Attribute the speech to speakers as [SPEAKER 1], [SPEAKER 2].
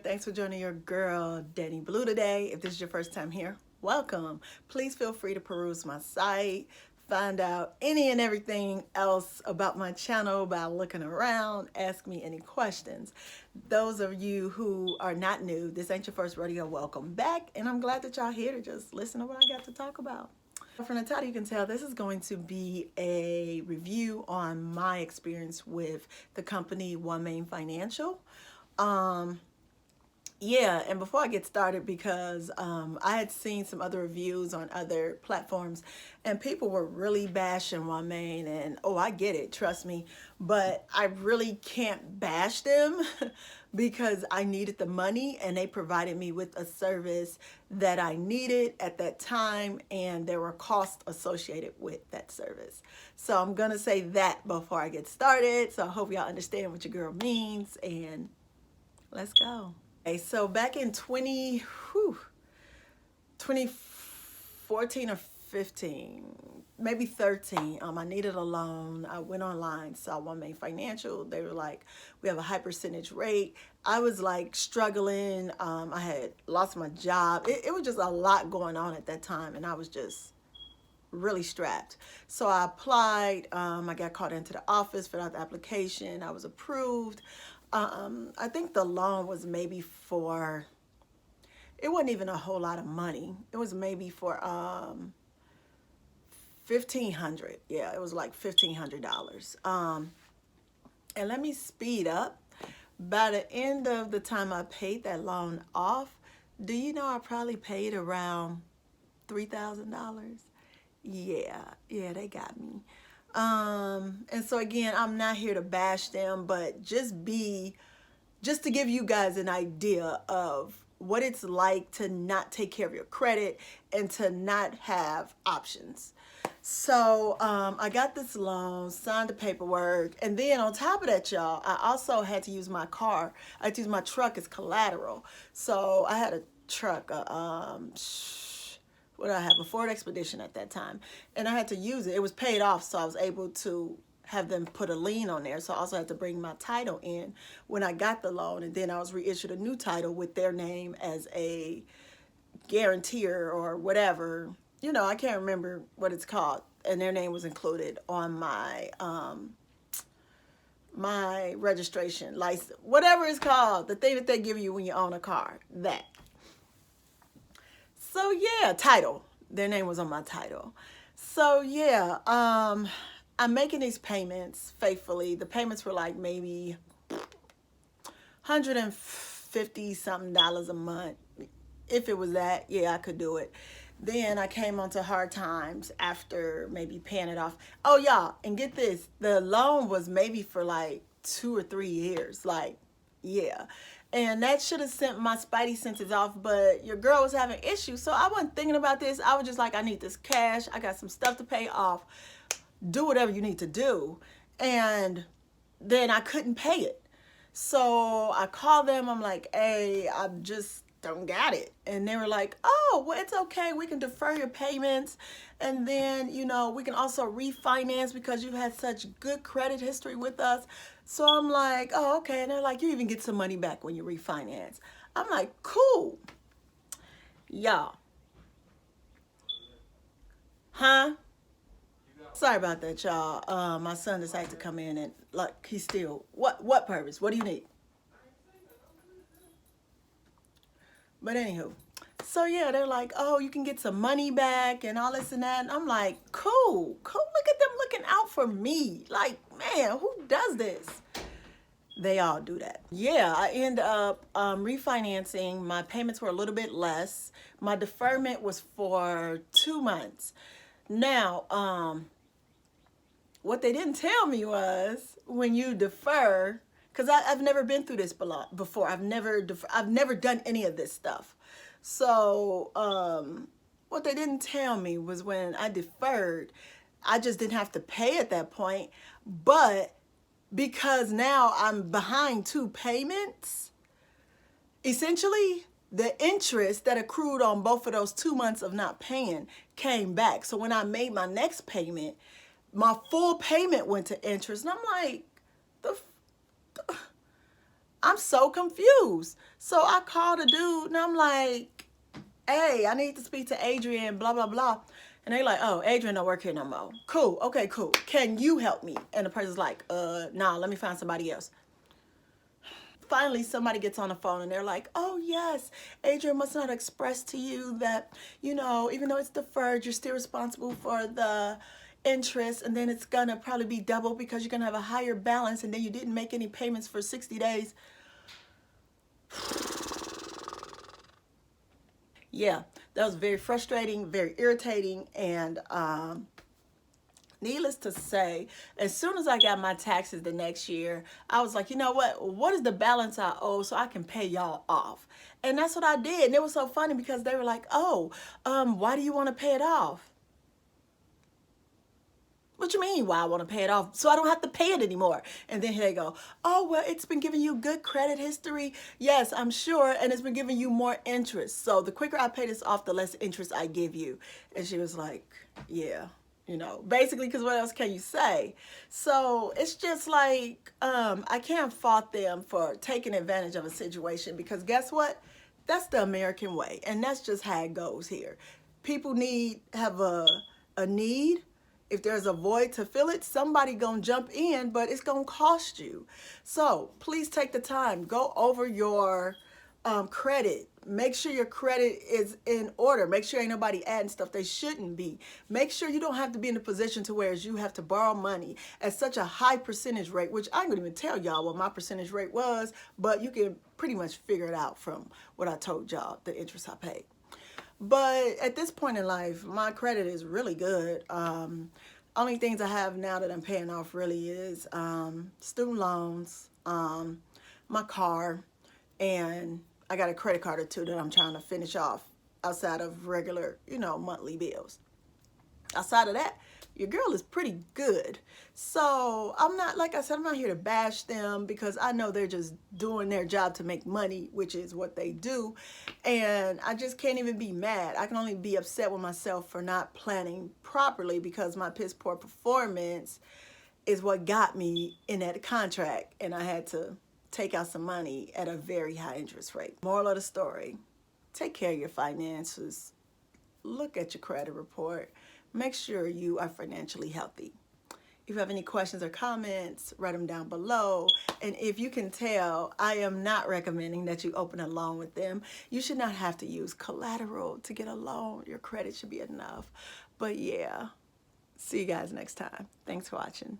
[SPEAKER 1] Thanks for joining your girl, Danny Blue, today. If this is your first time here, welcome. Please feel free to peruse my site, find out any and everything else about my channel by looking around, ask me any questions. Those of you who are not new, this ain't your first rodeo, welcome back. And I'm glad that y'all here to just listen to what I got to talk about. From the title, you can tell this is going to be a review on my experience with the company OneMain Financial. Yeah, and before I get started, because I had seen some other reviews on other platforms and people were really bashing OneMain, and oh, I get it, trust me, but I really can't bash them because I needed the money and they provided me with a service that I needed at that time, and there were costs associated with that service. So I'm gonna say that before I get started. So I hope y'all understand what your girl means, and let's go. Okay, so back in 2014 or 15, maybe 13, I needed a loan. I went online, saw OneMain Financial. They were like, we have a high percentage rate. I was like struggling. I had lost my job. It was just a lot going on at that time, and I was just really strapped. So I applied. I got called into the office, filled out the application. I was approved. I think the loan was maybe for, it wasn't even a whole lot of money. It was maybe for $1,500. Yeah, it was like $1,500. And let me speed up. By the end of the time I paid that loan off, do you know I probably paid around $3,000? Yeah, they got me. And so again, I'm not here to bash them, but just to give you guys an idea of what it's like to not take care of your credit and to not have options. So I got this loan, signed the paperwork, and then on top of that, y'all, I also had to use my car. I had to use my truck as collateral. So I had a truck, what did I have? A Ford Expedition at that time, and I had to use it. It was paid off, so I was able to have them put a lien on there. So I also had to bring my title in when I got the loan, and then I was reissued a new title with their name as a guarantor or whatever. You know, I can't remember what it's called, and their name was included on my my registration license, whatever it's called, the thing that they give you when you own a car, that. So yeah, title. Their name was on my title. So yeah, I'm making these payments faithfully. The payments were like maybe $150 something a month. If it was that, yeah, I could do it. Then I came onto hard times after maybe paying it off. Oh y'all, and get this, the loan was maybe for like 2 or 3 years. Like, yeah. And that should have sent my spidey senses off, but your girl was having issues. So I wasn't thinking about this. I was just like, I need this cash. I got some stuff to pay off. Do whatever you need to do. And then I couldn't pay it. So I called them. I'm like, hey, I just don't got it. And they were like, oh, well, it's okay. We can defer your payments. And then, you know, we can also refinance because you've had such good credit history with us. So I'm like, oh, okay. And they're like, you even get some money back when you refinance. I'm like, cool. Y'all. Huh? Sorry about that, y'all. My son decided to come in and like he's still, what purpose? What do you need? But anywho, so yeah, they're like, oh, you can get some money back and all this and that. And I'm like, cool. Look at them looking out for me. Like, man, who does this? They all do that. Yeah, I end up refinancing. My payments were a little bit less. My deferment was for 2 months. Now, what they didn't tell me was when you defer, because I've never been through this before. I've never done any of this stuff. So what they didn't tell me was when I deferred, I just didn't have to pay at that point. But because now I'm behind 2 payments, essentially the interest that accrued on both of those 2 months of not paying came back. So when I made my next payment, my full payment went to interest. And I'm like, I'm so confused. So I called a dude and I'm like, hey, I need to speak to Adrian, blah, blah, blah. And they like, oh, Adrian don't work here no more. Cool, okay, cool. Can you help me? And the person's like, nah, let me find somebody else. Finally, somebody gets on the phone and they're like, oh, yes, Adrian must not express to you that, you know, even though it's deferred, you're still responsible for the interest, and then it's gonna probably be double because you're gonna have a higher balance, and then you didn't make any payments for 60 days. Yeah, that was very frustrating, very irritating, and needless to say, as soon as I got my taxes the next year, I was like, you know what is the balance I owe so I can pay y'all off? And that's what I did. And it was so funny because they were like, oh, why do you want to pay it off? What you mean, why I want to pay it off? So I don't have to pay it anymore. And then here they go, oh, well, it's been giving you good credit history. Yes, I'm sure. And it's been giving you more interest. So the quicker I pay this off, the less interest I give you. And she was like, yeah, you know, basically, because what else can you say? So it's just like, I can't fault them for taking advantage of a situation, because guess what? That's the American way. And that's just how it goes here. People have a need. If there's a void to fill it, somebody gonna jump in, but it's gonna cost you. So please take the time, go over your credit. Make sure your credit is in order. Make sure ain't nobody adding stuff they shouldn't be. Make sure you don't have to be in a position to where you have to borrow money at such a high percentage rate, which I ain't gonna even tell y'all what my percentage rate was, but you can pretty much figure it out from what I told y'all, the interest I paid. But at this point in life, my credit is really good. Only things I have now that I'm paying off really is student loans, my car, and I got a credit card or two that I'm trying to finish off outside of regular, you know, monthly bills. Outside of that, your girl is pretty good. So I'm not, like I said, I'm not here to bash them, because I know they're just doing their job to make money, which is what they do. And I just can't even be mad. I can only be upset with myself for not planning properly, because my piss poor performance is what got me in that contract. And I had to take out some money at a very high interest rate. Moral of the story, take care of your finances. Look at your credit report. Make sure you are financially healthy. If you have any questions or comments, write them down below. And if you can tell, I am not recommending that you open a loan with them. You should not have to use collateral to get a loan. Your credit should be enough. But yeah, see you guys next time. Thanks for watching.